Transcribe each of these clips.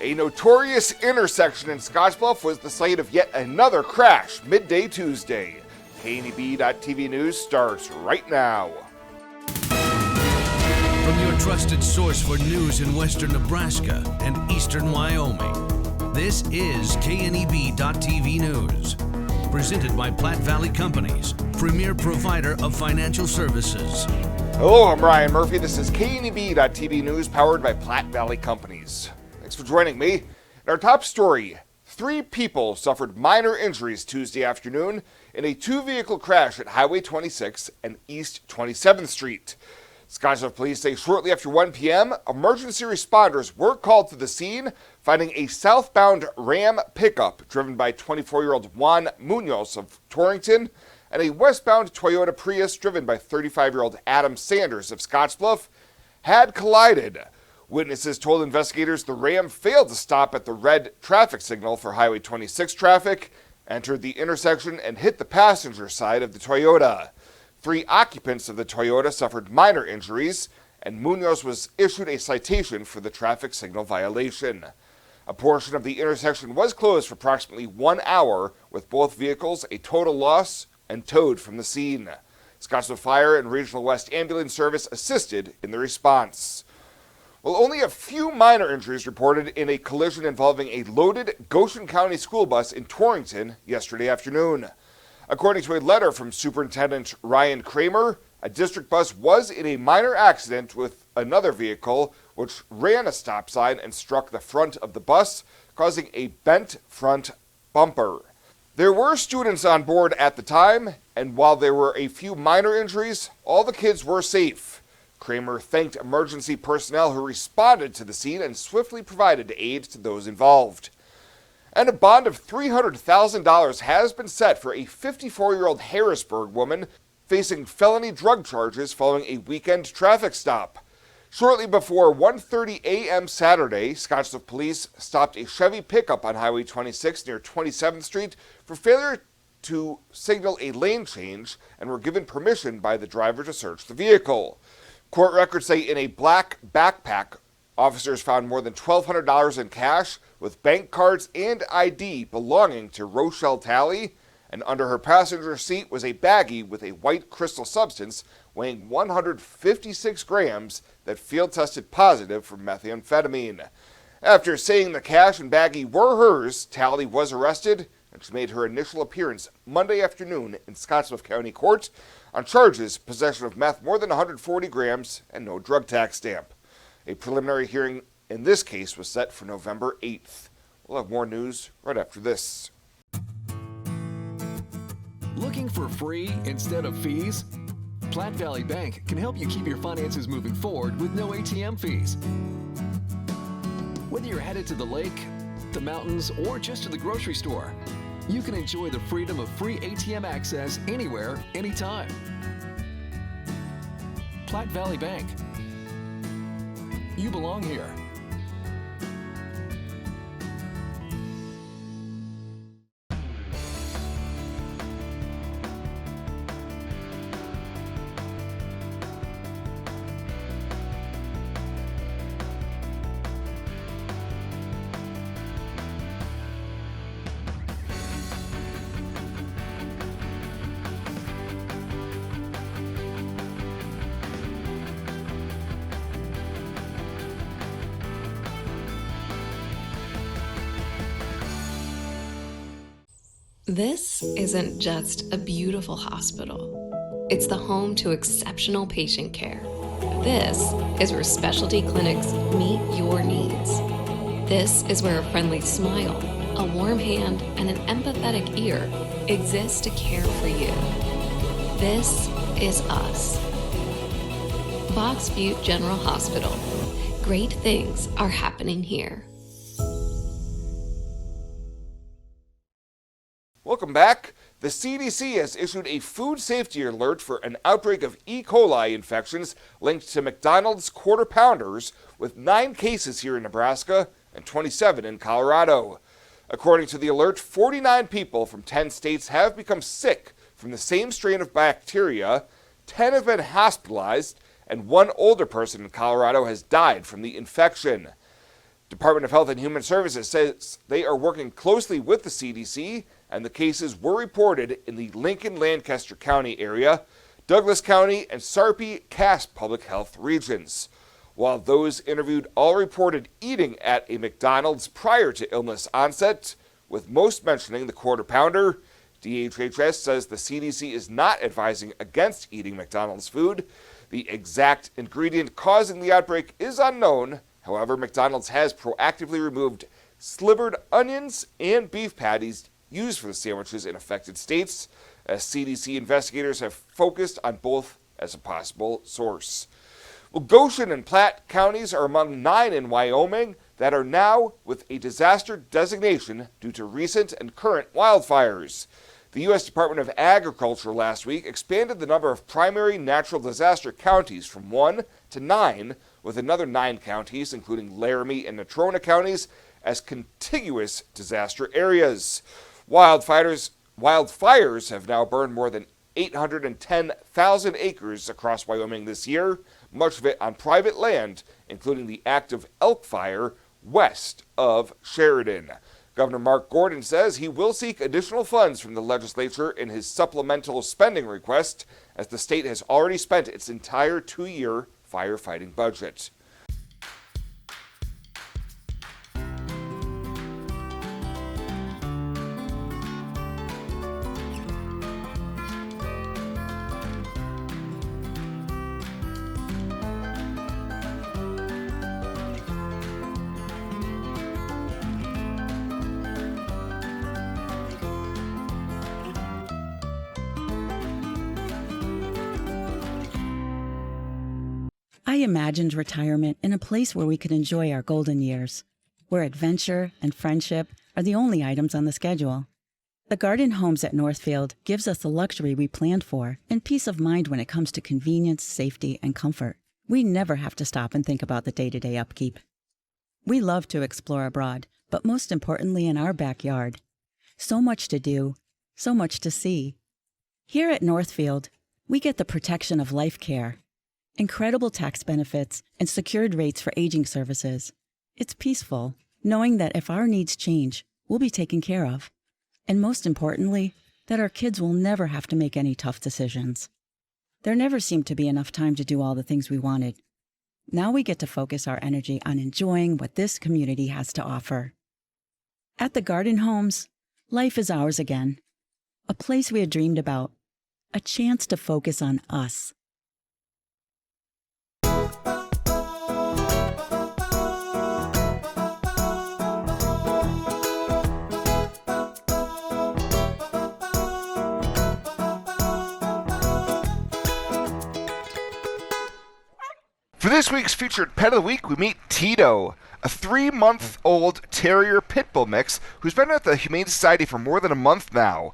A notorious intersection in Scottsbluff was the site of yet another crash midday Tuesday. KNEB.TV News starts right now. From your trusted source for news in western Nebraska and eastern Wyoming, this is KNEB.TV News. Presented by Platte Valley Companies, premier provider of financial services. Hello, I'm Ryan Murphy. This is KNEB.TV News powered by Platte Valley Companies. Thanks for joining me. In our top story, 3 people suffered minor injuries Tuesday afternoon in a 2-vehicle crash at Highway 26 and East 27th Street. Scottsbluff police say shortly after 1 p.m., emergency responders were called to the scene, finding a southbound Ram pickup driven by 24-year-old Juan Munoz of Torrington and a westbound Toyota Prius driven by 35-year-old Adam Sanders of Scottsbluff had collided. Witnesses told investigators the Ram failed to stop at the red traffic signal for Highway 26 traffic, entered the intersection, and hit the passenger side of the Toyota. 3 occupants of the Toyota suffered minor injuries, and Munoz was issued a citation for the traffic signal violation. A portion of the intersection was closed for approximately 1 hour, with both vehicles a total loss and towed from the scene. Scottsbluff Fire and Regional West Ambulance Service assisted in the response. Well, only a few minor injuries reported in a collision involving a loaded Goshen County school bus in Torrington yesterday afternoon. According to a letter from Superintendent Ryan Kramer, a district bus was in a minor accident with another vehicle, which ran a stop sign and struck the front of the bus, causing a bent front bumper. There were students on board at the time, and while there were a few minor injuries, all the kids were safe. Kramer thanked emergency personnel who responded to the scene and swiftly provided aid to those involved. And a bond of $300,000 has been set for a 54-year-old Harrisburg woman facing felony drug charges following a weekend traffic stop. Shortly before 1:30 a.m. Saturday, Scottsbluff police stopped a Chevy pickup on Highway 26 near 27th Street for failure to signal a lane change and were given permission by the driver to search the vehicle. Court records say in a black backpack, officers found more than $1,200 in cash with bank cards and ID belonging to Rochelle Talley, and under her passenger seat was a baggie with a white crystal substance weighing 156 grams that field tested positive for methamphetamine. After saying the cash and baggie were hers, Talley was arrested, and she made her initial appearance Monday afternoon in Scottsbluff County Court on charges possession of meth more than 140 grams and no drug tax stamp. A preliminary hearing in this case was set for November 8th. We'll have more news right after this. Looking for free instead of fees? Platte Valley Bank can help you keep your finances moving forward with no ATM fees. Whether you're headed to the lake, the mountains, or just to the grocery store, you can enjoy the freedom of free ATM access anywhere, anytime. Platte Valley Bank. You belong here. This isn't just a beautiful hospital. It's the home to exceptional patient care. This is where specialty clinics meet your needs. This is where a friendly smile, a warm hand, and an empathetic ear exist to care for you. This is us. Fox Butte General Hospital. Great things are happening here. Welcome back. The CDC has issued a food safety alert for an outbreak of E. coli infections linked to McDonald's Quarter Pounders, with 9 cases here in Nebraska and 27 in Colorado. According to the alert, 49 people from 10 states have become sick from the same strain of bacteria, 10 have been hospitalized, and 1 older person in Colorado has died from the infection. Department of Health and Human Services says they are working closely with the CDC, and the cases were reported in the Lincoln-Lancaster County area, Douglas County, and Sarpy-Cass public health regions. While those interviewed all reported eating at a McDonald's prior to illness onset, with most mentioning the Quarter Pounder, DHHS says the CDC is not advising against eating McDonald's food. The exact ingredient causing the outbreak is unknown. However, McDonald's has proactively removed slivered onions and beef patties used for the sandwiches in affected states, as CDC investigators have focused on both as a possible source. Well, Goshen and Platte counties are among 9 in Wyoming that are now with a disaster designation due to recent and current wildfires. The U.S. Department of Agriculture last week expanded the number of primary natural disaster counties from 1 to 9, with another 9 counties, including Laramie and Natrona counties, as contiguous disaster areas. Wildfires have now burned more than 810,000 acres across Wyoming this year, much of it on private land, including the active Elk Fire west of Sheridan. Governor Mark Gordon says he will seek additional funds from the legislature in his supplemental spending request, as the state has already spent its entire 2-year firefighting budget. I imagined retirement in a place where we could enjoy our golden years, where adventure and friendship are the only items on the schedule. The Garden Homes at Northfield gives us the luxury we planned for and peace of mind when it comes to convenience, safety, and comfort. We never have to stop and think about the day-to-day upkeep. We love to explore abroad, but most importantly in our backyard. So much to do, so much to see. Here at Northfield, we get the protection of life care, incredible tax benefits, and secured rates for aging services. It's peaceful, knowing that if our needs change, we'll be taken care of. And most importantly, that our kids will never have to make any tough decisions. There never seemed to be enough time to do all the things we wanted. Now we get to focus our energy on enjoying what this community has to offer. At the Garden Homes, life is ours again. A place we had dreamed about. A chance to focus on us. For this week's featured Pet of the Week, we meet Tito, a 3-month-old terrier pit bull mix who's been at the Humane Society for more than a month now.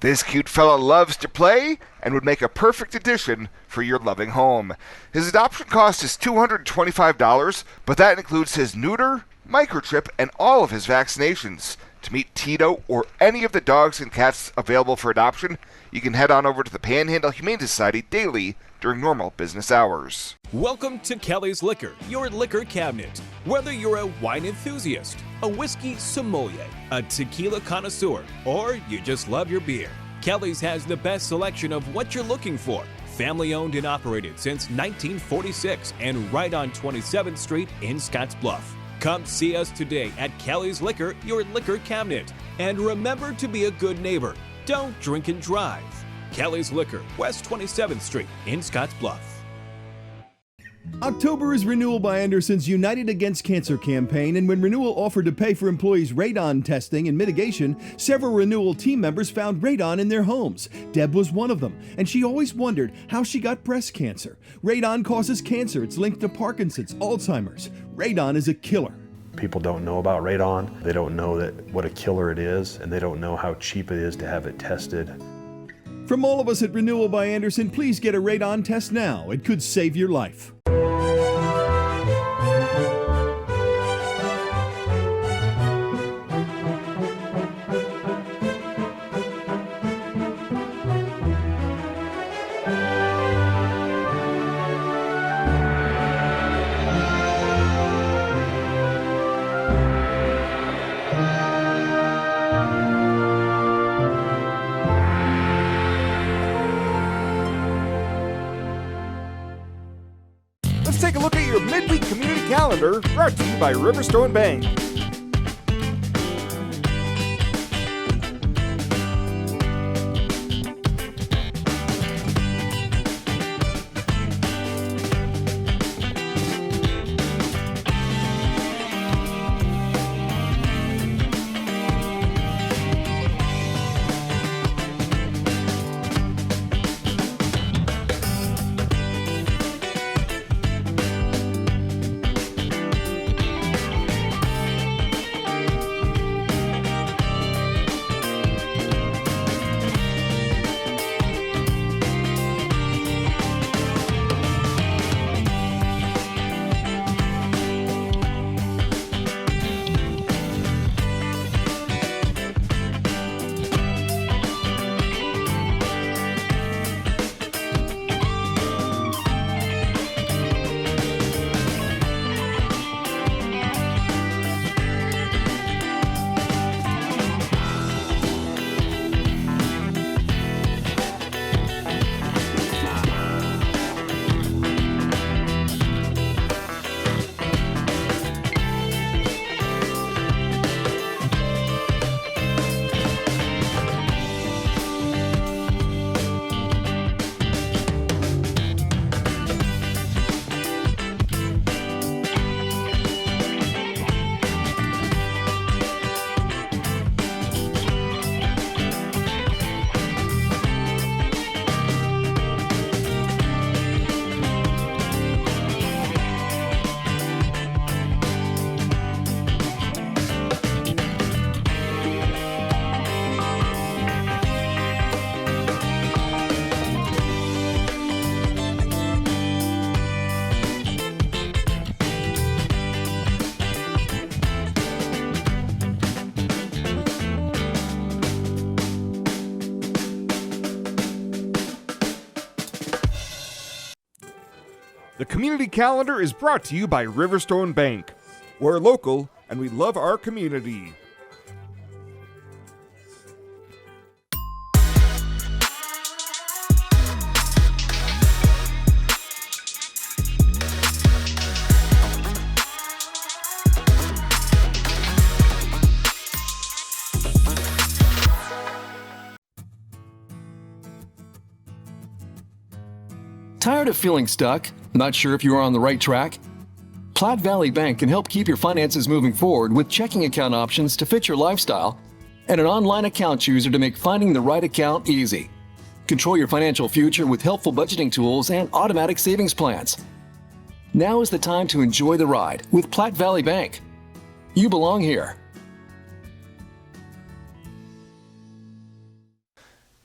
This cute fella loves to play and would make a perfect addition for your loving home. His adoption cost is $225, but that includes his neuter, microchip, and all of his vaccinations. To meet Tito or any of the dogs and cats available for adoption, you can head on over to the Panhandle Humane Society daily during normal business hours. Welcome to Kelly's Liquor, your liquor cabinet. Whether you're a wine enthusiast, a whiskey sommelier, a tequila connoisseur, or you just love your beer, Kelly's has the best selection of what you're looking for. Family owned and operated since 1946 and right on 27th Street in Scottsbluff. Come see us today at Kelly's Liquor, your liquor cabinet. And remember to be a good neighbor. Don't drink and drive. Kelly's Liquor, West 27th Street in Scottsbluff. October is Renewal by Anderson's United Against Cancer campaign, and when Renewal offered to pay for employees' radon testing and mitigation, several Renewal team members found radon in their homes. Deb was one of them, and she always wondered how she got breast cancer. Radon causes cancer. It's linked to Parkinson's, Alzheimer's. Radon is a killer. People don't know about radon. They don't know what a killer it is, and they don't know how cheap it is to have it tested. From all of us at Renewal by Anderson, please get a radon test now. It could save your life. Calendar, brought to you by Riverstone Bank. The Community Calendar is brought to you by Riverstone Bank. We're local and we love our community. Tired of feeling stuck? Not sure if you are on the right track? Platte Valley Bank can help keep your finances moving forward with checking account options to fit your lifestyle and an online account chooser to make finding the right account easy. Control your financial future with helpful budgeting tools and automatic savings plans. Now is the time to enjoy the ride with Platte Valley Bank. You belong here.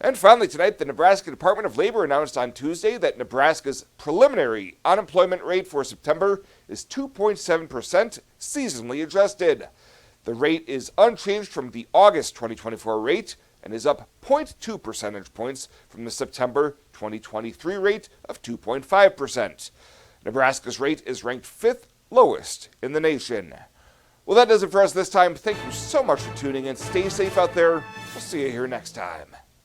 And finally tonight, the Nebraska Department of Labor announced on Tuesday that Nebraska's preliminary unemployment rate for September is 2.7% seasonally adjusted. The rate is unchanged from the August 2024 rate and is up 0.2 percentage points from the September 2023 rate of 2.5%. Nebraska's rate is ranked 5th lowest in the nation. Well, that does it for us this time. Thank you so much for tuning in. Stay safe out there. We'll see you here next time.